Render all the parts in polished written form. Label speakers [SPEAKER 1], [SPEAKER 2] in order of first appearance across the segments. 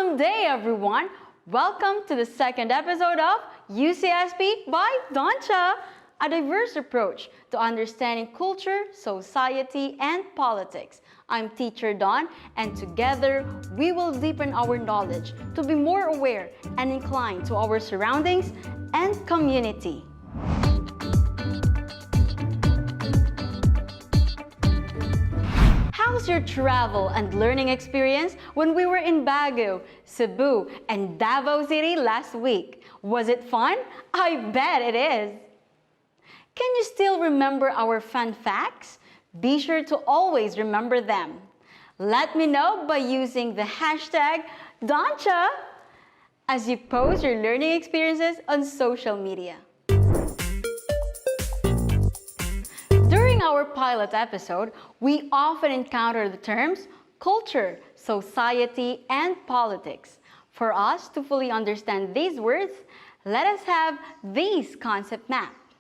[SPEAKER 1] Awesome day, everyone! Welcome to the second episode of UCSP by Doncha, a diverse approach to understanding culture, society, and politics. I'm Teacher Don, and together we will deepen our knowledge to be more aware and inclined to our surroundings and community. How's your travel and learning experience when we were in Baguio, Cebu, and Davao City last week? Was it fun? I bet it is! Can you still remember our fun facts? Be sure to always remember them. Let me know by using the hashtag Doncha as you post your learning experiences on social media. During our pilot episode, we often encounter the terms culture, society, and politics. For us to fully understand these words, let us have these concept maps.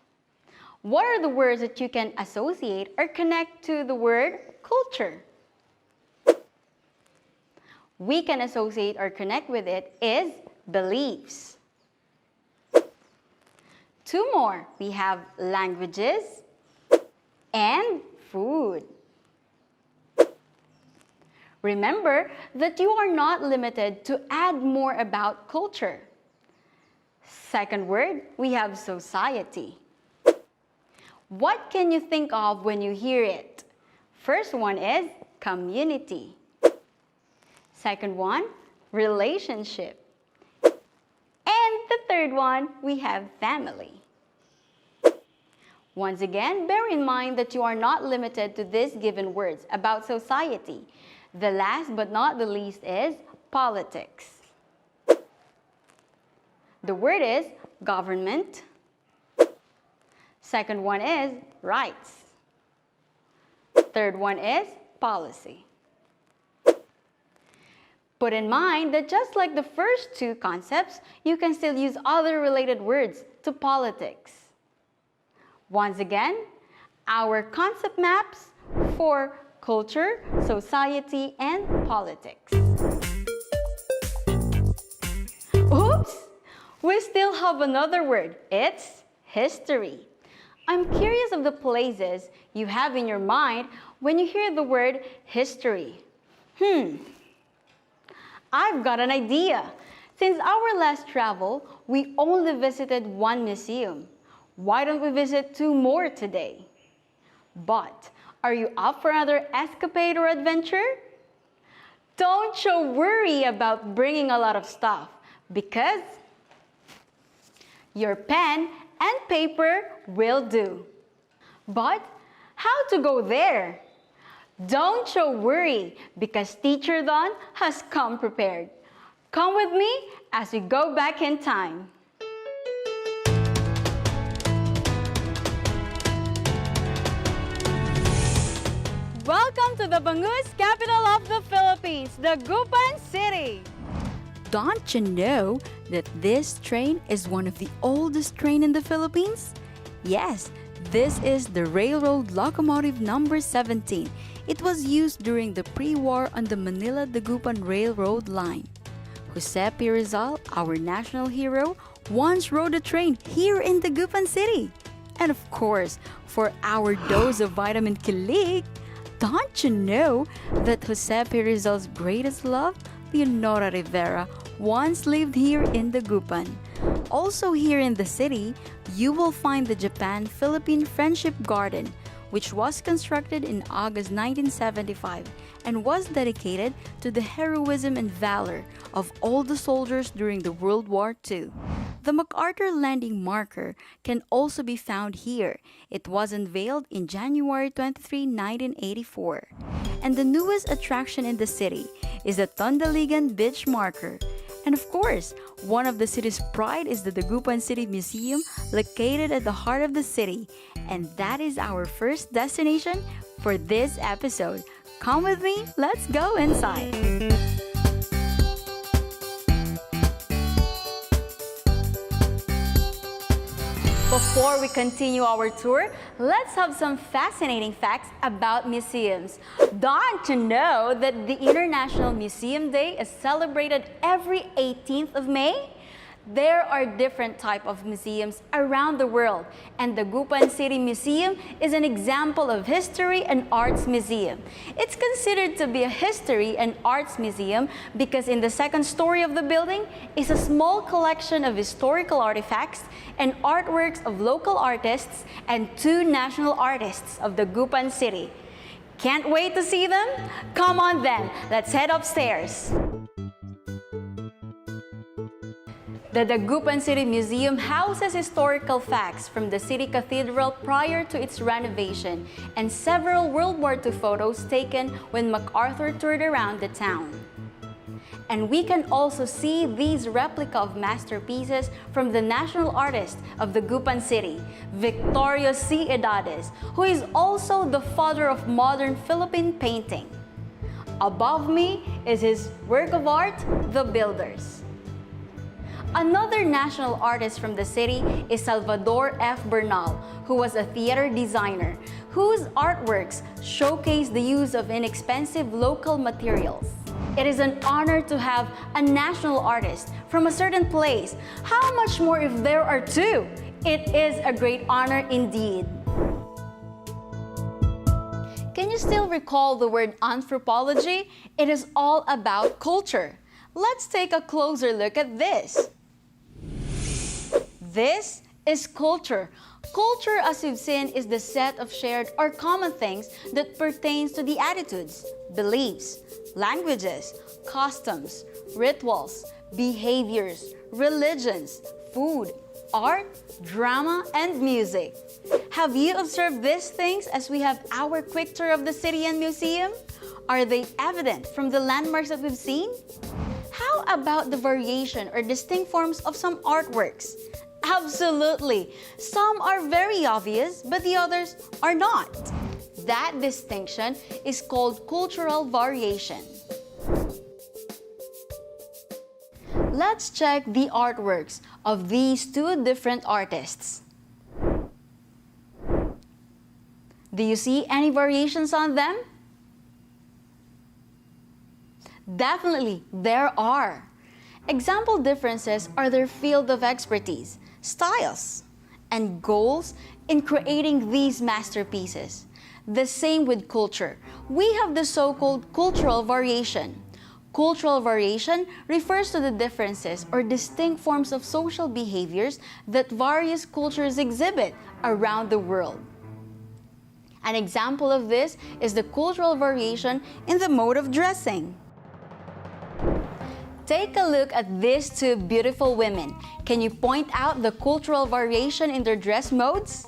[SPEAKER 1] What are the words that you can associate or connect to the word culture? We can associate or connect with it is beliefs. Two more. We have languages and food. Remember that you are not limited to add more about culture. Second word, we have society. What can you think of when you hear it? First one is community. Second one, relationship. And the third one, we have family. Once again, bear in mind that you are not limited to these given words about society. The last but not the least is politics. The word is government. Second one is rights. Third one is policy. Put in mind that just like the first two concepts, you can still use other related words to politics. Once again, our concept maps for culture, society, and politics. Oops! We still have another word. It's history. I'm curious of the places you have in your mind when you hear the word history. I've got an idea. Since our last travel, we only visited one museum. Why don't we visit two more today? But are you up for another escapade or adventure? Don't you worry about bringing a lot of stuff because your pen and paper will do. But how to go there? Don't you worry because Teacher Don has come prepared. Come with me as we go back in time. Welcome to the Bangus capital of the Philippines, the Gupan City. Don't you know that this train is one of the oldest trains in the Philippines? Yes, this is the railroad locomotive number 17. It was used during the pre-war on the Manila-Dagupan Railroad line. Jose P. Rizal, our national hero, once rode a train here in Dagupan City. And of course, for our dose of vitamin kilig, don't you know that Jose P. Rizal's greatest love, Leonora Rivera, once lived here in Dagupan. Also here in the city, you will find the Japan-Philippine Friendship Garden, which was constructed in August 1975 and was dedicated to the heroism and valor of all the soldiers during the World War II. The MacArthur Landing marker can also be found here. It was unveiled in January 23, 1984. And the newest attraction in the city is the Tondaligan Beach marker. And of course, one of the city's pride is the Dagupan City Museum located at the heart of the city. And that is our first destination for this episode. Come with me, let's go inside. Before we continue our tour, let's have some fascinating facts about museums. Don't you know that the International Museum Day is celebrated every 18th of May? There are different types of museums around the world, and the Gupan City Museum is an example of history and arts museum. It's considered to be a history and arts museum because in the second story of the building is a small collection of historical artifacts and artworks of local artists and 2 national artists of the Gupan City. Can't wait to see them? Come on then, let's head upstairs. The Dagupan City Museum houses historical facts from the city cathedral prior to its renovation and several World War II photos taken when MacArthur toured around the town. And we can also see these replica of masterpieces from the national artist of the Gupan City, Victorio C. Edades, who is also the father of modern Philippine painting. Above me is his work of art, The Builders. Another national artist from the city is Salvador F. Bernal, who was a theater designer, whose artworks showcase the use of inexpensive local materials. It is an honor to have a national artist from a certain place. How much more if there are 2? It is a great honor indeed. Can you still recall the word anthropology? It is all about culture. Let's take a closer look at this. This is culture. Culture, as we've seen, is the set of shared or common things that pertains to the attitudes, beliefs, languages, customs, rituals, behaviors, religions, food, art, drama, and music. Have you observed these things as we have our quick tour of the city and museum? Are they evident from the landmarks that we've seen? How about the variation or distinct forms of some artworks? Absolutely. Some are very obvious, but the others are not. That distinction is called cultural variation. Let's check the artworks of these 2 different artists. Do you see any variations on them? Definitely, there are. Example differences are their field of expertise, styles, and goals in creating these masterpieces. The same with culture. We have the so-called cultural variation. Cultural variation refers to the differences or distinct forms of social behaviors that various cultures exhibit around the world. An example of this is the cultural variation in the mode of dressing. Take a look at these 2 beautiful women. Can you point out the cultural variation in their dress modes?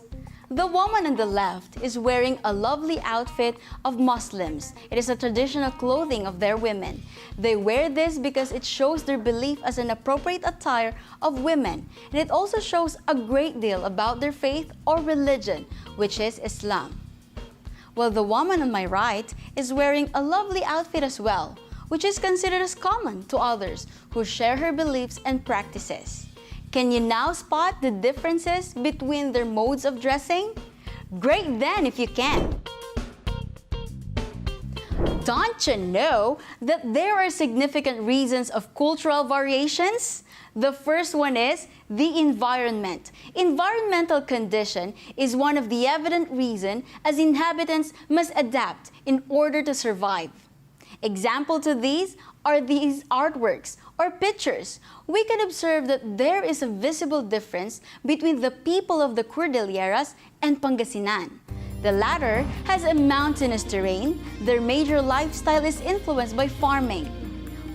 [SPEAKER 1] The woman on the left is wearing a lovely outfit of Muslims. It is a traditional clothing of their women. They wear this because it shows their belief as an appropriate attire of women, and it also shows a great deal about their faith or religion, which is Islam. While the woman on my right is wearing a lovely outfit as well, which is considered as common to others who share her beliefs and practices. Can you now spot the differences between their modes of dressing? Great then if you can! Don't you know that there are significant reasons of cultural variations? The first one is the environment. Environmental condition is one of the evident reasons as inhabitants must adapt in order to survive. Example to these are these artworks or pictures. We can observe that there is a visible difference between the people of the Cordilleras and Pangasinan. The latter has a mountainous terrain. Their major lifestyle is influenced by farming.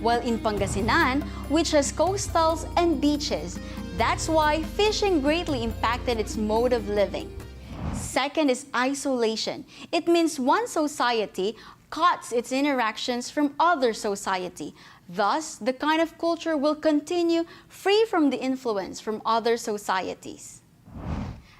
[SPEAKER 1] While in Pangasinan, which has coastals and beaches, that's why fishing greatly impacted its mode of living. Second is isolation. It means one society cuts its interactions from other society. Thus, the kind of culture will continue free from the influence from other societies.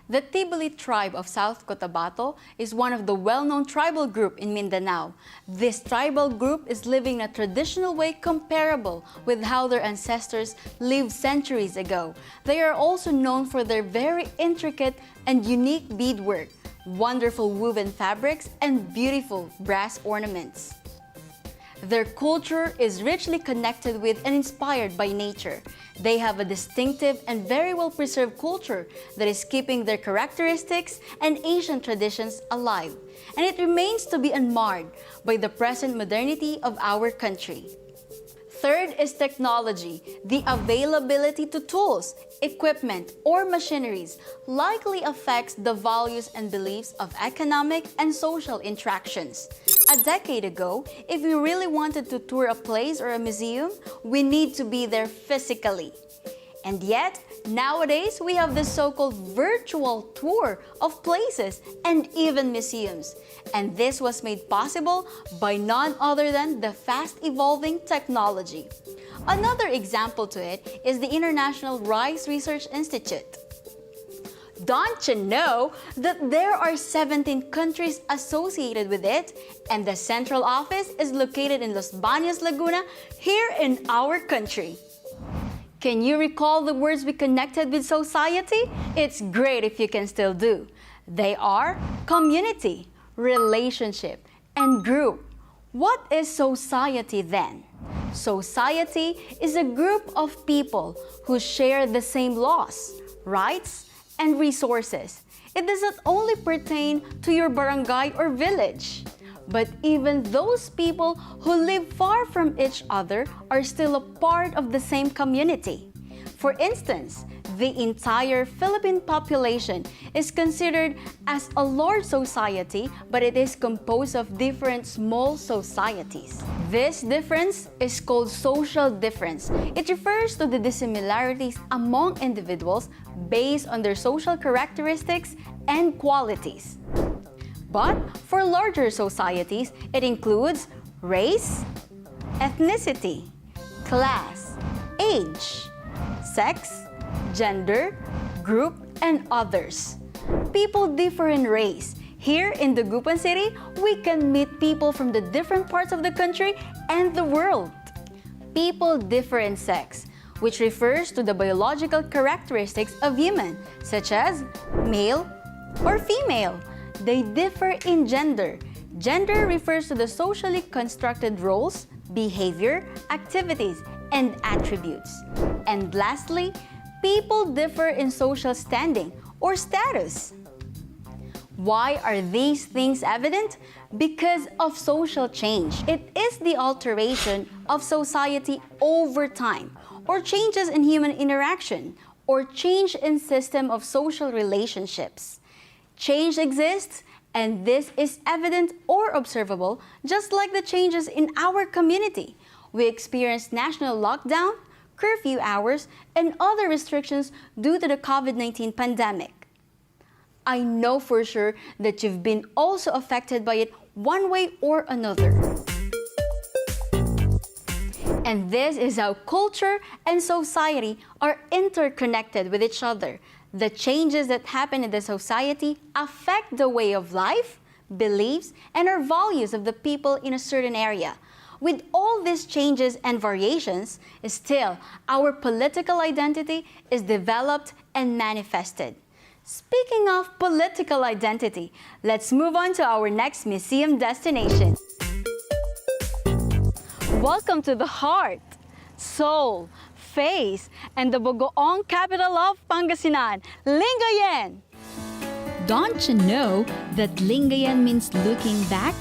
[SPEAKER 1] The Tibili tribe of South Cotabato is one of the well-known tribal group in Mindanao. This tribal group is living in a traditional way comparable with how their ancestors lived centuries ago. They are also known for their very intricate and unique beadwork, wonderful woven fabrics, and beautiful brass ornaments. Their culture is richly connected with and inspired by nature. They have a distinctive and very well-preserved culture that is keeping their characteristics and ancient traditions alive, and it remains to be unmarred by the present modernity of our country. Third is technology. The availability to tools, equipment, or machineries likely affects the values and beliefs of economic and social interactions. A decade ago, if we really wanted to tour a place or a museum, we need to be there physically. And yet, nowadays, we have this so-called virtual tour of places and even museums. And this was made possible by none other than the fast-evolving technology. Another example to it is the International Rice Research Institute. Don't you know that there are 17 countries associated with it, and the central office is located in Los Baños, Laguna, here in our country? Can you recall the words we connected with society? It's great if you can still do. They are community, relationship, and group. What is society then? Society is a group of people who share the same laws, rights, and resources. It does not only pertain to your barangay or village, but even those people who live far from each other are still a part of the same community. For instance, the entire Philippine population is considered as a large society, but it is composed of different small societies. This difference is called social difference. It refers to the dissimilarities among individuals based on their social characteristics and qualities. But for larger societies, it includes race, ethnicity, class, age, sex, gender, group, and others. People differ in race. Here in Dagupan City, we can meet people from the different parts of the country and the world. People differ in sex, which refers to the biological characteristics of human, such as male or female. They differ in gender. Gender refers to the socially constructed roles, behavior, activities, and attributes. And lastly, people differ in social standing or status. Why are these things evident? Because of social change. It is the alteration of society over time, or changes in human interaction, or change in system of social relationships. Change exists, and this is evident or observable, just like the changes in our community. We experienced national lockdown, curfew hours, and other restrictions due to the COVID-19 pandemic. I know for sure that you've been also affected by it one way or another. And this is how culture and society are interconnected with each other. The changes that happen in the society affect the way of life, beliefs, and our values of the people in a certain area. With all these changes and variations, still, our political identity is developed and manifested. Speaking of political identity, let's move on to our next museum destination. Welcome to the heart, soul, face, and the Bogoong capital of Pangasinan, Lingayen! Don't you know that Lingayen means looking back?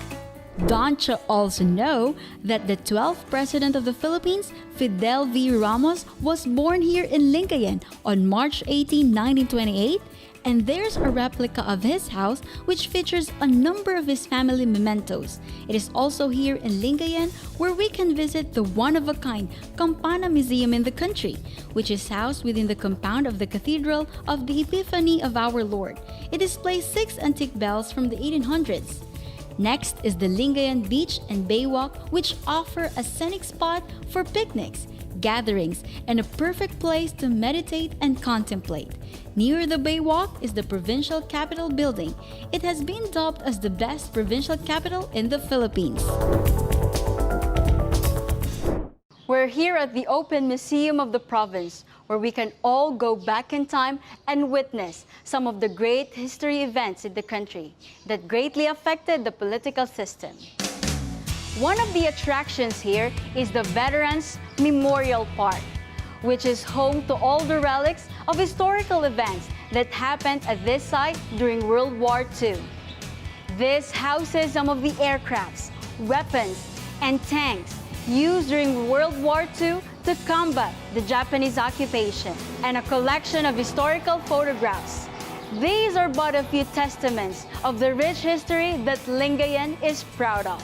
[SPEAKER 1] Don't you also know that the 12th President of the Philippines, Fidel V. Ramos, was born here in Lingayen on March 18, 1928? And there's a replica of his house which features a number of his family mementos. It is also here in Lingayen where we can visit the one-of-a-kind Campana Museum in the country, which is housed within the compound of the Cathedral of the Epiphany of Our Lord. It displays 6 antique bells from the 1800s. Next is the Lingayen Beach and Baywalk, which offer a scenic spot for picnics, gatherings, and a perfect place to meditate and contemplate. Near the Baywalk is the Provincial Capitol Building. It has been dubbed as the best provincial capital in the Philippines. We're here at the Open Museum of the Province, where we can all go back in time and witness some of the great history events in the country that greatly affected the political system. One of the attractions here is the Veterans Memorial Park, which is home to all the relics of historical events that happened at this site during World War II. This houses some of the aircrafts, weapons, and tanks used during World War II to combat the Japanese occupation, and a collection of historical photographs. These are but a few testaments of the rich history that Lingayen is proud of.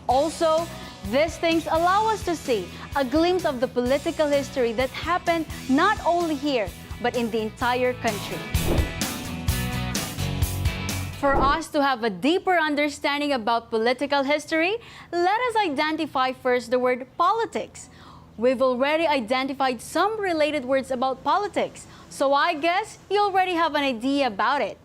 [SPEAKER 1] Also, these things allow us to see a glimpse of the political history that happened not only here, but in the entire country. For us to have a deeper understanding about political history, let us identify first the word politics. We've already identified some related words about politics, so I guess you already have an idea about it.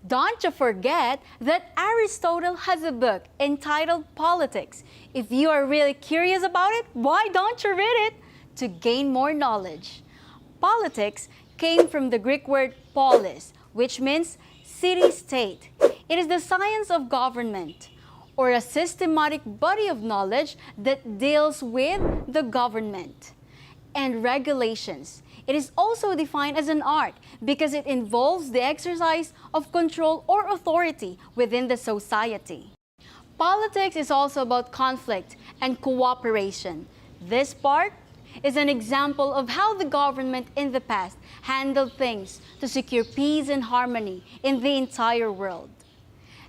[SPEAKER 1] Don't you forget that Aristotle has a book entitled Politics. If you are really curious about it, why don't you read it? To gain more knowledge. Politics came from the Greek word polis, which means city-state. It is the science of government, or a systematic body of knowledge that deals with the government and regulations. It is also defined as an art because it involves the exercise of control or authority within the society. Politics is also about conflict and cooperation. This part is an example of how the government in the past handled things to secure peace and harmony in the entire world.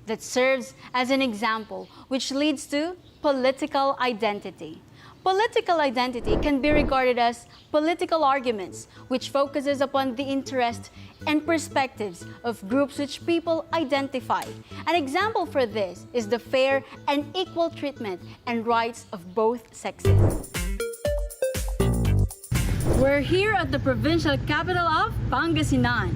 [SPEAKER 1] That serves as an example which leads to political identity. Political identity can be regarded as political arguments which focuses upon the interest and perspectives of groups which people identify. An example for this is the fair and equal treatment and rights of both sexes. We're here at the provincial capital of Pangasinan.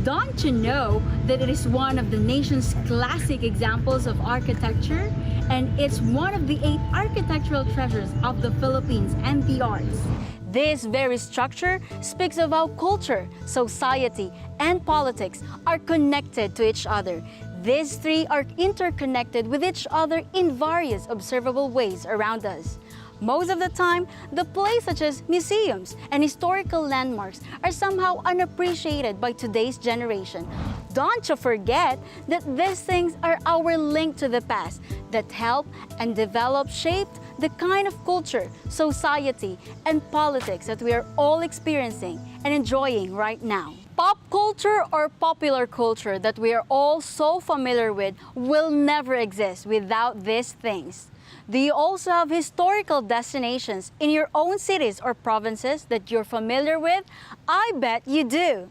[SPEAKER 1] Don't you know that it is one of the nation's classic examples of architecture, and it's one of the 8 architectural treasures of the Philippines and the arts? This very structure speaks of how culture, society, and politics are connected to each other. These 3 are interconnected with each other in various observable ways around us. Most of the time, the places such as museums and historical landmarks are somehow unappreciated by today's generation. Don't you forget that these things are our link to the past that help and develop, shaped the kind of culture, society, and politics that we are all experiencing and enjoying right now. Pop culture or popular culture that we are all so familiar with will never exist without these things. Do you also have historical destinations in your own cities or provinces that you're familiar with? I bet you do.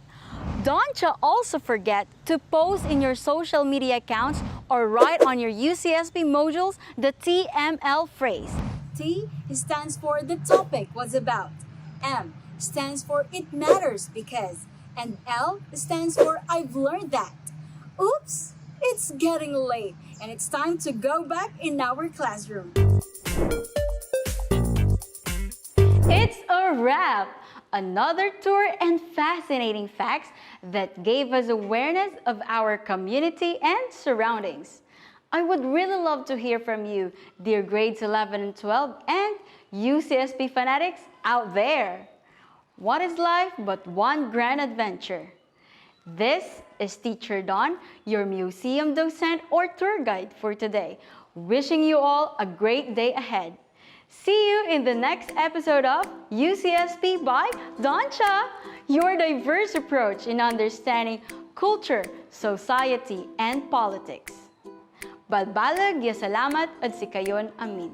[SPEAKER 1] Don't you also forget to post in your social media accounts or write on your UCSB modules the TML phrase. T stands for the topic was about. M stands for it matters because. And L stands for I've learned that. Oops! It's getting late and it's time to go back in our classroom. It's a wrap! Another tour and fascinating facts that gave us awareness of our community and surroundings. I would really love to hear from you, dear grades 11 and 12 and UCSB fanatics out there. What is life but one grand adventure? This is Teacher Dawn, your museum docent or tour guide for today, wishing you all a great day ahead. See you in the next episode of UCSB by Doncha, your diverse approach in understanding culture, society, and politics. Balbalag, ya salamat, at sikayon amin.